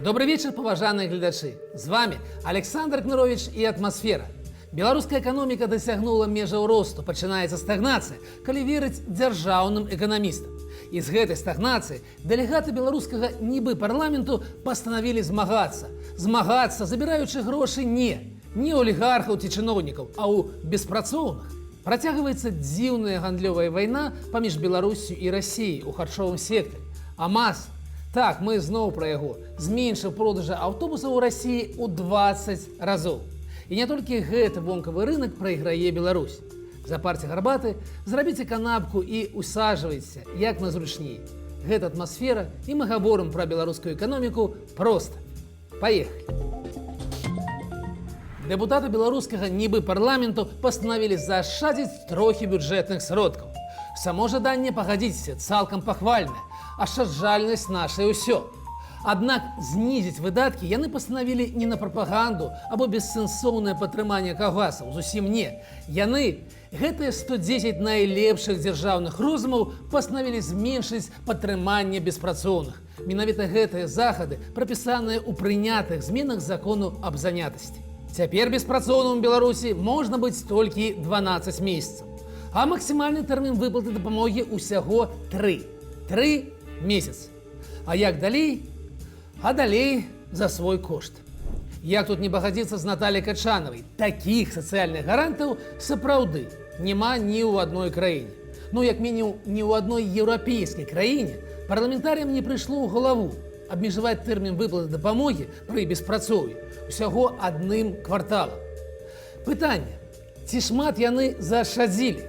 Добрый вечер, паважаныя гледачы. З вами Александр Кнырович и «Атмосфера». Беларуская экономика дасягнула межаў росту, пачынаецца стагнацыя, калі верыць дзяржаўным эканамістам. І з гэтай стагнацыі дэлегаты беларускага нібы парламенту пастанавілі змагацца, забіраючы грошы не олігархаў ці чыноўнікаў, а ў беспрацоўных. Працягваецца дзіўная гандлёвая вайна паміж Беларусю і Расіяй у харчовым сектары. А МАЗ, так, мы зноў пра яго, зменшыў продажы аўтобусаў у Расіі ў 20 разоў. І не толькі гэты вонкавы рынок прайграе Беларусь. Запарце гарбаты, зрабіце канапку і усаджвайцеся, як назручней. Гэта «Атмосфера», і мы гаворым пра беларускую эканоміку проста. Паехалі! Дэпутаты беларускага нібы парламенту пастанавілі заашчадзіць трохі бюджэтных сродкаў. Само жаданне, пагадзіцеся, цалкам пахвальнае, ашчаджальнасць нашай усё. Аднак знізіць выдаткі яны пастанавілі не на прапаганду або бессэнсоўнае падтрыманне калгасаў, зусім не. Яны, гэтыя 110 найлепшых дзяржаўных розумаў, пастанавілі зменшыць падтрыманне беспрацоўных. Менавіта гэтыя захады прапісаныя ў прынятых зменах закону аб занятасці. Цяпер беспрацоўным у Беларусі можна быць толькі 12 месяцаў, а максімальны тэрмін выплаты дапамогі ўсяго 3 месяцы. А як далей? А далей за свой кошт. Як тут не пагадзіцца з Натальяй Качанавай, такіх сацыяльных гарантаў сапраўды няма ні ў адной краіне. Ну, як мінімум, ні ў адной еўрапейскай краіне парламентарыям не прыйшло ў галаву абмежаваць тэрмін выплаты дапамогі пры беспрацоўі усяго 1 кварталам. Пытанне: ці шмат яны заашчадзілі?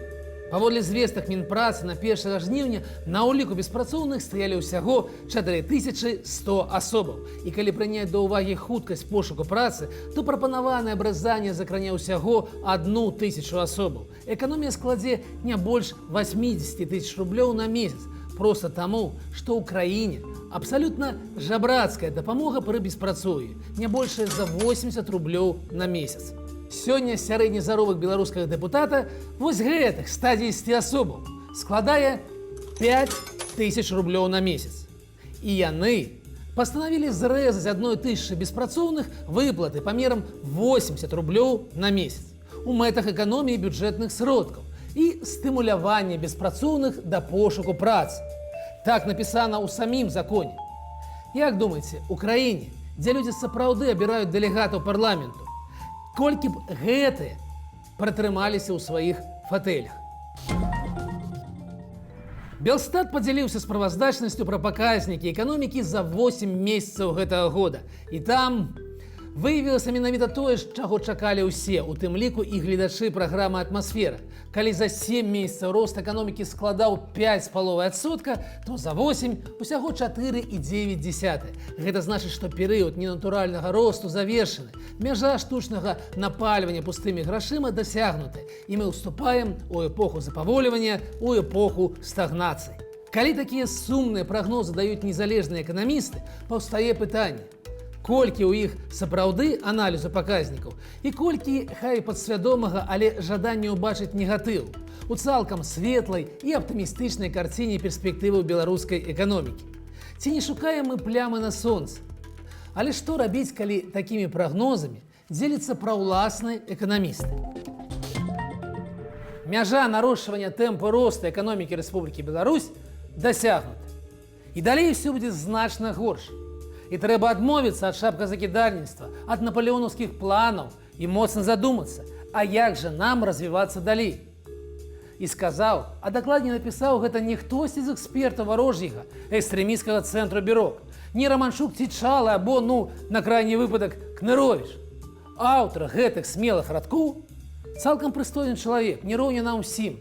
Паводле звестак Мінпрацы на 1 жніўня на ўліку беспрацоўных стаялі ўсяго 4100 асобаў. І калі прыняць да ўвагі хуткасць пошуку працы, то прапанаванае абразанне закране ўсяго 1000 асобаў. Эканомія складзе не больш 80 000 рублёў на месяц. Проста таму, што ў краіне абсалютна жабрацкая дапамога пры беспрацоўі, не большая за 80 рублёў на месяц. Сёння сярэдні заробак беларускага дэпутата вось гэтых 110 асобаў складае 5000 рублёў на месяц. І яны пастанавілі зрэзаць 1000 беспрацоўных выплаты памерам 80 рублёў на месяц у мэтах эканоміі бюджэтных сродкаў і стымулявання беспрацоўных да пошуку працы. Так напісана ў самім законе. Як думаеце, у краіне, дзе людзі сапраўды абіраюць дэлегатаў парламенту, колькі б гэтыя пратрымаліся ў сваіх фатэлях? Белстат падзяліўся справаздачнасцю пра паказнікі эканомікі за 8 месяцаў гэтага года. І там выявілася менавіта тое, чаго чакалі ўсе, у тым ліку і гледачы праграмы «Атмосфера». Калі за 7 месяцаў рост эканомікі складаў 5,5%, то за 8 усяго 4,9. Гэта значыць, што перыяд ненатуральнага росту завершаны, мяжа штучнага напальвання пустымі грашыма дасягнута, і мы ўступаем у эпоху запаволівання, у эпоху стагнацыі. Калі такія сумныя прагнозы даюць незалежныя эканамісты, паўстае пытанне: колькі ў іх сапраўды аналізу паказнікаў і колькі хай падсвядомага, але жадання ўбачыць негатыў у цалкам светлай і аптымістычнай карціне перспектывы беларускай эканомікі. Ці не шукаем мы плямы на сонцы? Але што рабіць, калі такімі прагнозамі дзеліцца праўласныя эканамісты? Мяжа нарошчвання тэмпу росту эканомікі Рэспублікі Беларусь дасягнута. І далей усё будзе значна горш. І трэба адмовіцца ад шапказакідальніцтва, ад напалеонаўскіх планаў і моцна задумацца, а як жа нам развівацца далей? І сказаў, а дакладней напісаў гэта не хтосьці з экспертаў варожьяга экстрэмісцкага цэнтру Бюрок, не Раманчук ці Чалы або, на крайні выпадак, Кныровіч. Аўтар гэтых смелых радкоў цалкам прыстойны чалавек, не роўня нам усім.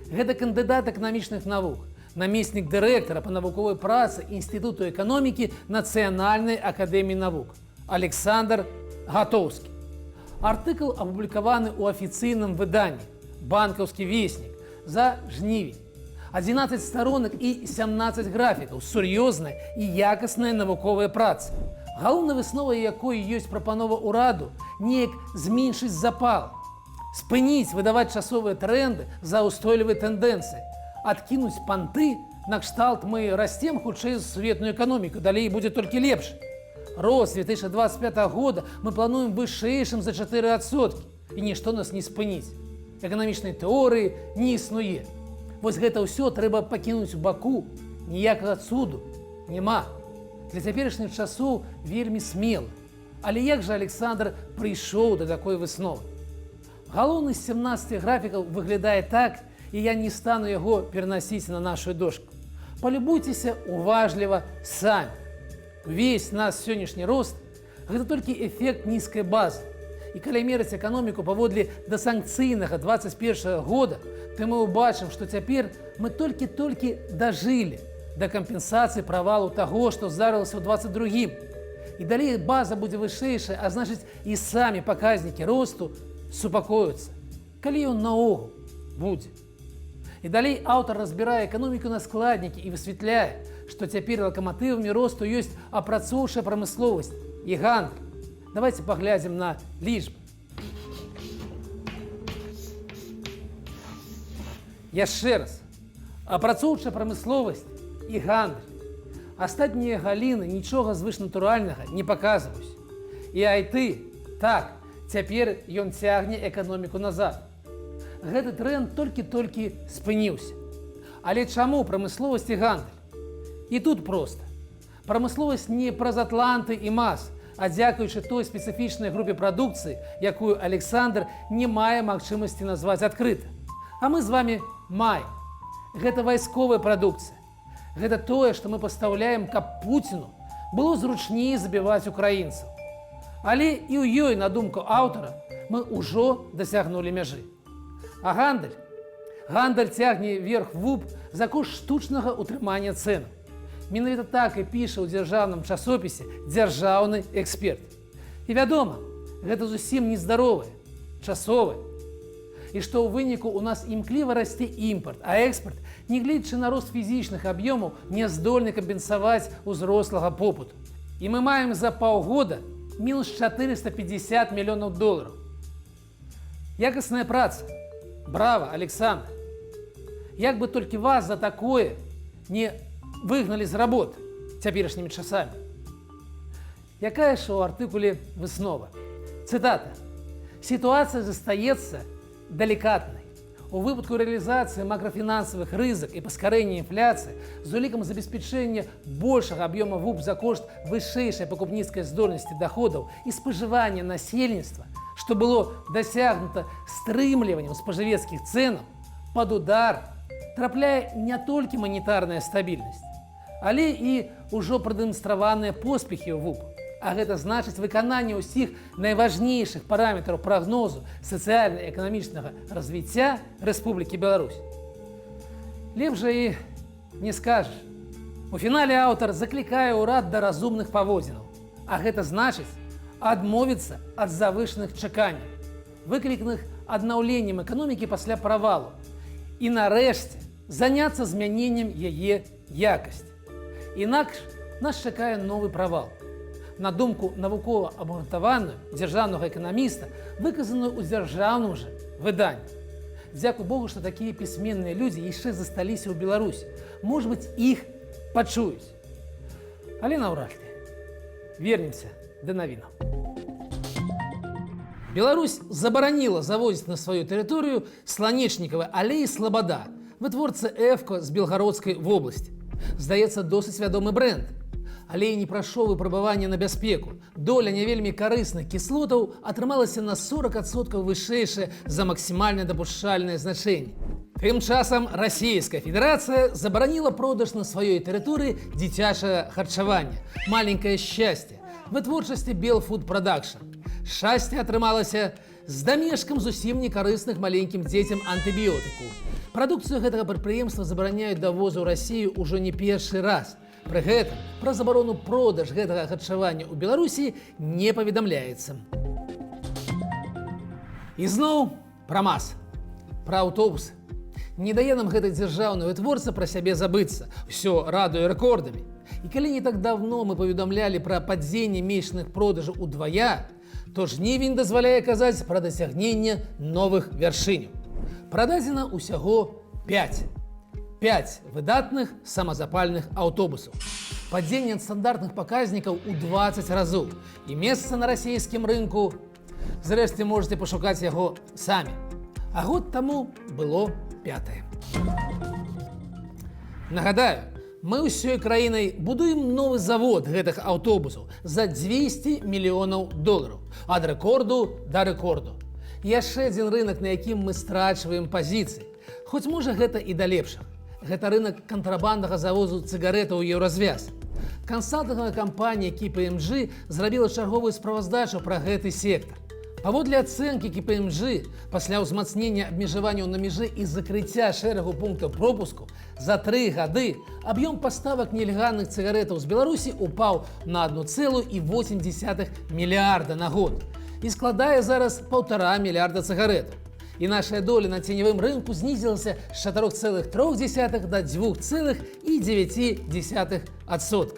Гэта кандыдат эканамічных навук, намеснік дырэктара па навуковай працы Інстытуту эканомікі Нацыянальнай акадэміі навук Александр Гатоўскі. Артыкул апублікаваны ў афіцыйным выданні «Банкаўскі веснік» за жнівень. 11 старонак і 17 графікаў, сур'ёзная і якасная навуковая праца, галоўнай высновай якой ёсць прапанова ўраду неяк зменшыць запал, спыніць выдаваць часовыя тренды за ўстойлівыя тэндэнцыі, адкінуць панты накшталт «мы расцем хутчэй за сусветную эканоміку, далей будзе толькі лепш». рост 2025 года мы плануем вышэйшым за 4%. І нішто нас не спыніць. Эканамічнай тэорыі не існуе. Вось гэта ўсё трэба пакінуць у баку. Ніякага цуду няма. Для цяперашніх часоў вельмі смела. Але як жа Александр прыйшоў да такой высновы? Галоўны з 17 графікаў выглядае так, і я не стану яго перанасіць на нашу дошку. Палюбуйцеся уважліва самі. Увесь наш сённяшні рост – гэта толькі эфект нізкай базы. І калі мераць эканоміку паводле дасанкцыйнага 21 года, то мы ўбачым, што цяпер мы толькі-толькі дажылі да кампенсацыі правалу таго, што здарылася ў 22-м. І далей база будзе вышэйшая, а значыць і самі паказнікі росту супакоюцца, калі ён наогул будзе. І далей аўтар разбірае эканоміку на складнікі і высвятляе, што цяпер лакаматывамі росту ёсць апрацоўчая прамысловасць і гандаль. Давайте паглядзім на лічбы. Яшчэ раз. Апрацоўчая прамысловасць і гандаль. Астатнія галіны нічога звышнатуральнага не паказваюць. І IT, так, цяпер ён цягне эканоміку назад. Гэты тренд толькі-толькі спыніўся. Але чаму прамысловасць і гандаль? І тут проста. Прамысловасць не праз Атланты і МАЗ, а дзякуючы той спецыфічнай групе прадукцыі, якую Александр не мае магчымасці назваць адкрыта. А мы з вами маем. Гэта вайсковая прадукцыя. Гэта тое, што мы пастаўляем, каб Пуціну было зручней забіваць украінцаў. Але і ў ёй, на думку аўтара, мы ўжо дасягнулі мяжы. А гандаль? Гандаль цягне вверх вуп за кошт штучнага ўтрымання цэнаў. Менавіта так і піша ў дзяржаўным часопісе дзяржаўны эксперт. І вядома, гэта зусім нездаровае, часовае. І што ў выніку у нас імкліва расце імпарт, а экспарт, нягледзячы на рост фізічных аб'ёмаў, не здольны кампенсаваць узрослага попыту. І мы маем за паўгода мінус 450 мільёнаў долараў. Якасная праца. Браво, Александр. Як бы толькі вас за такое не выгналі з работы цяперашнімі часамі. Якая ж у артыкуле выснова? Цытата. Сітуацыя застаецца далікатнай. У выпадку рэалізацыі макрафінансавых рызык і паскарэння інфляцыі з улікам забеспячэння большага аб'ёма ВУП за кошт вышэйшай пакупніцкай здольнасці даходаў і спажывання насельніцтва, што было дасягнута стрымліваннем спажывецкіх цэнаў, пад удар трапляе не толькі манетарная стабільнасць, але і ўжо прадэманстраваныя поспехі ў ВУП. А гэта значыць выкананне ўсіх найважнейшых параметраў прагнозу сацыяльна-эканамічнага развіцця Рэспублікі Беларусь. Лепш жа і не скажаш. У фінале аўтар заклікае ўрад да разумных паводзінаў. А гэта значыць адмовіцца ад завышаных чаканняў, выкліканых аднаўленнем эканомікі пасля правалу, і нарэшце заняцца змяненнем яе якасці. Інакш нас чакае новы правал. На думку навукова абгрунтаваную дзяржаўнага эканаміста, выказаную ў дзяржаўным жа выданні. Дзякуй Богу, што такія пісьменныя людзі яшчэ засталіся ў Беларусі. Можа быць, іх пачуюць. Але наўрад ли. Вернемся да навінаў. Беларусь забараніла завозіць на сваю тэрыторыю сланечнікавы алей «Слабада», вытворца «Эвко» з Белгародскай вобласці. Здаецца, досыць вядомы брэнд. Алей не прайшоў выпрабавання на бяспеку. Доля не вельмі карысных кіслотаў атрымалася на 40% вышэйшая за максімальна дапушчальнае значэнне. Тым часам Расійская Федэрацыя забараніла продаж на сваёй тэрыторыі дзіцячага харчавання «Маленькае шчасце» вытворчасці Bell Food Production. Шчасце атрымалася з дамешкам зусім некарысных маленькім дзецям антыбіётыкаў. Прадукцыю гэтага прадпрыемства забараняюць да ввозу ў Расію ўжо не першы раз. Пры гэтым пра забарону продаж гэтага харчавання ў Беларусі не паведамляецца. І зноў пра МАЗ, пра аўтобусы. Не дае нам гэты дзяржаўны вытворца пра сябе забыцца. Усё радуе рэкордамі. І калі не так давно мы паведамлялі пра падзенне месячных продажаў удвая, то жнівень дазваляе казаць пра дасягненне новых вяршыняў. Прададзена ўсяго 5. 5 выдатных самозапальных аўтобусаў. Падзенне ад стандартных паказнікаў у 20 разоў. І месца на расійскім рынку, зрэшты, можете пашукаць яго самі. А год таму было 5-е. Нагадаю, мы ўсёй краінай будуем новы завод гэтых аўтобусаў за 200 мільёнаў долараў. Ад рэкорду да рэкорду. Яшчэ адзін рынок, на якім мы страчваем пазіцыі. Хоць можа гэта і да лепшага. Гэта рынок кантрабанднага завозу цыгарэтаў «Еўразвяз». Кансалтынгавая кампанія KPMG зрабіла чарговую справаздачу пра гэты сектар. Паводле ацэнкі KPMG, пасля ўзмацнення абмежаванняў на мяжы і закрыцця шэрагу пунктаў пропуску, за 3 гады аб'ём паставак нелегальных цыгарэтаў з Беларусі упаў на 1,8 мільярда на год і складае зараз 1,5 мільярда цыгарэтаў. І нашая доля на ценевым рынку знізілася з 4,3 до 2,9%.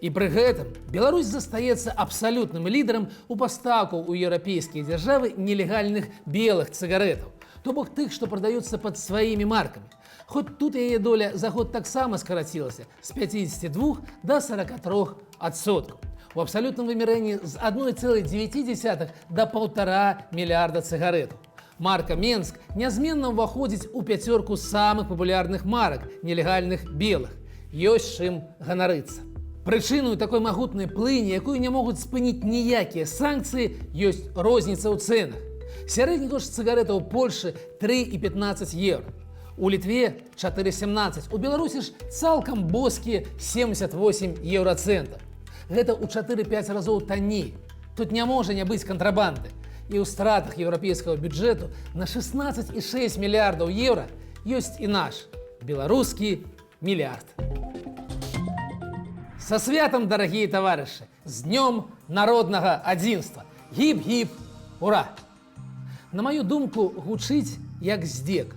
І пры гэтым Беларусь застаецца абсалютным лідарам у пастаўкаў у еўрапейскія дзяржавы нелегальных белых цыгарэтаў, то бок тых, што прадаюцца пад сваімі маркамі. Хоць тут яе доля за год таксама скарацілася з 52 до 43%. У абсалютным вымярэнні з 1,9 до 1,5 мільярда цыгарэтаў. Марка «Менск» нязменна ўваходзіць у 5 самых папулярных марак нелегальных белых. Ёсць чым ганарыцца. Прычыною такой магутнай плыні, якую не могуць спыніць ніякія санкцыі, ёсць розніца ў цэнах. Сярэдні кошт цыгарэтаў у Польшы 3,15 евро. У Літве 4,17. У Беларусі ж цалкам боскія 78 еўрацэнтаў. Гэта ў 4-5 разоў танней. Тут не можа не быць кантрабанды. І ў стратах еўрапейскага бюджэту на 16,6 мільярдаў еўра ёсць і наш беларускі мільярд. Со святом, дорогие товарищи! С Днем народного адзінства! Гіп-гіп! Ура! На мою думку, гучыць як здзек.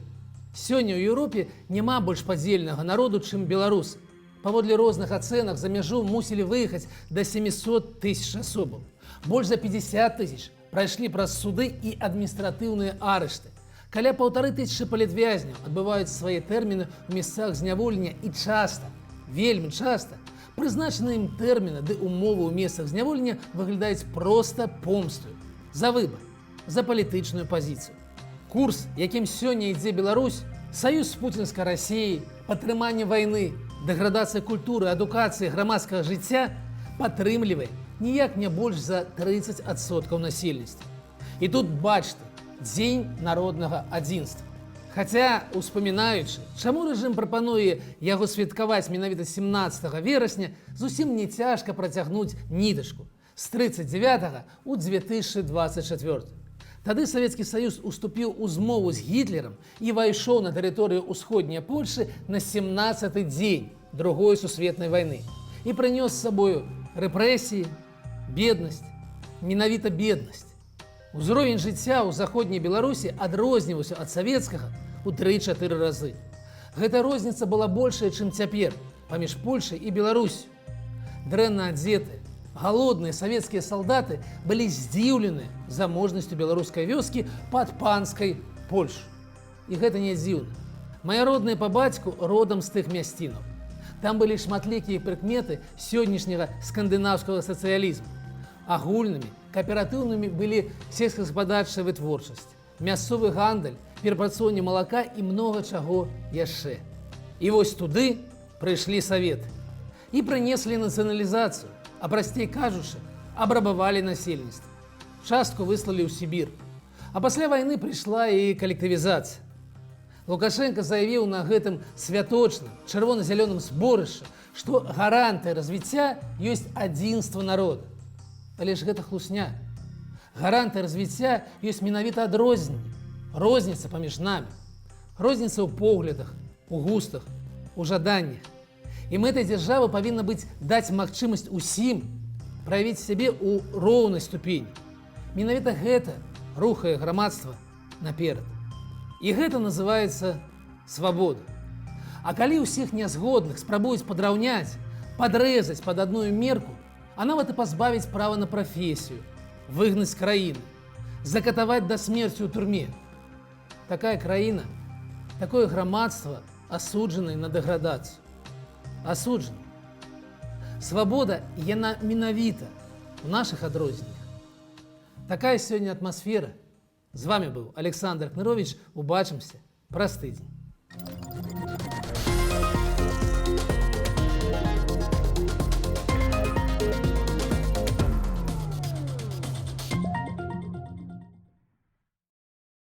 Сёння ў Еўропе няма больш падзельнага народу, чым беларусы. Паводле розных ацэнак за мяжу мусілі выехаць да 700 тысяч асобаў. Больш за 50 тысяч прайшлі праз суды і адміністратыўныя арышты. Каля 1500 палітвязняў адбываюць свае тэрміны ў месцах зняволення і часта, вельмі часта, прызначаныя ім тэрміны ды умовы ў месцах зняволення выглядаюць проста помстою за выбар, за палітычную пазіцыю. Курс, якім сёння ідзе Беларусь, саюз з пуцінскай Расіяй, падтрыманне вайны, дэградацыя культуры, адукацыі, грамадскага жыцця падтрымлівае ніяк не больш за 30% насельніцтва. І тут бачце, Дзень народнага адзінства. Хаця, успамінаючы, чаму рэжым прапануе яго святкаваць менавіта 17 верасня, зусім не цяжка працягнуць нітачку з 39 у 2024. Тады Савецкі Саюз уступіў у змову з Гітлерам і вайшоў на тэрыторыю ўсходняй Польшы на 17-й дзень Другой сусветнай вайны і прынёс з сабою рэпрэсіі, беднасць, менавіта беднасць. Узровень жыцця ў заходняй Беларусі адрозніваўся ад савецкага ў 3-4 разы. Гэта розніца была большая, чым цяпер, паміж Польшай і Беларусю. Дрэнна адзетыя, галодныя савецкія салдаты былі здзіўлены заможнасцю беларускай вёскі пад панскай Польшу. І гэта не дзіўна. Мая родная па бацьку родам з тых мясцінаў. Там былі шматлікія прыкметы сённяшняга скандынаўскага сацыялізму. Агульнымі, кааператыўнымі былі сельскагаспадарчая вытворчасць, мясцовы гандаль, перапрацоўванне малака і многа чаго яшчэ. І вось туды прыйшлі саветы і прынеслі нацыяналізацыю, а прасцей кажучы, абрабавалі насельніцтва. Частку выслалі ў Сібір. А пасля вайны прыйшла і калектывізацыя. Лукашенко заявіў на гэтым святочным чырвона-зялёным зборышчы, што гарантыя развіцця ёсць адзінства народа. Але ж гэта хлусня. Гарантыя развіцця ёсць менавіта адрозненне, розніца паміж намі. Розніца ў поглядах, у густах, у жаданнях. І мэтай дзяржавы павінна быць даць магчымасць усім праявіць сябе ў роўнай ступені. Менавіта гэта рухае грамадства наперад. І гэта называецца свабода. А калі ўсіх нязгодных спрабуюць падраўняць, падрэзаць пад адную мерку, а нават і пазбавіць права на прафесію, выгнаць з краіны, закатаваць да смерці ў турме. Такая краіна, такое грамадства асуджаны на дэградацыю. Асуджаны. Свабода, яна менавіта у нашых адрозненнях. Такая сёння атмасфера. З вами быў Александр Кнырович. Убачымся праз тыдзень.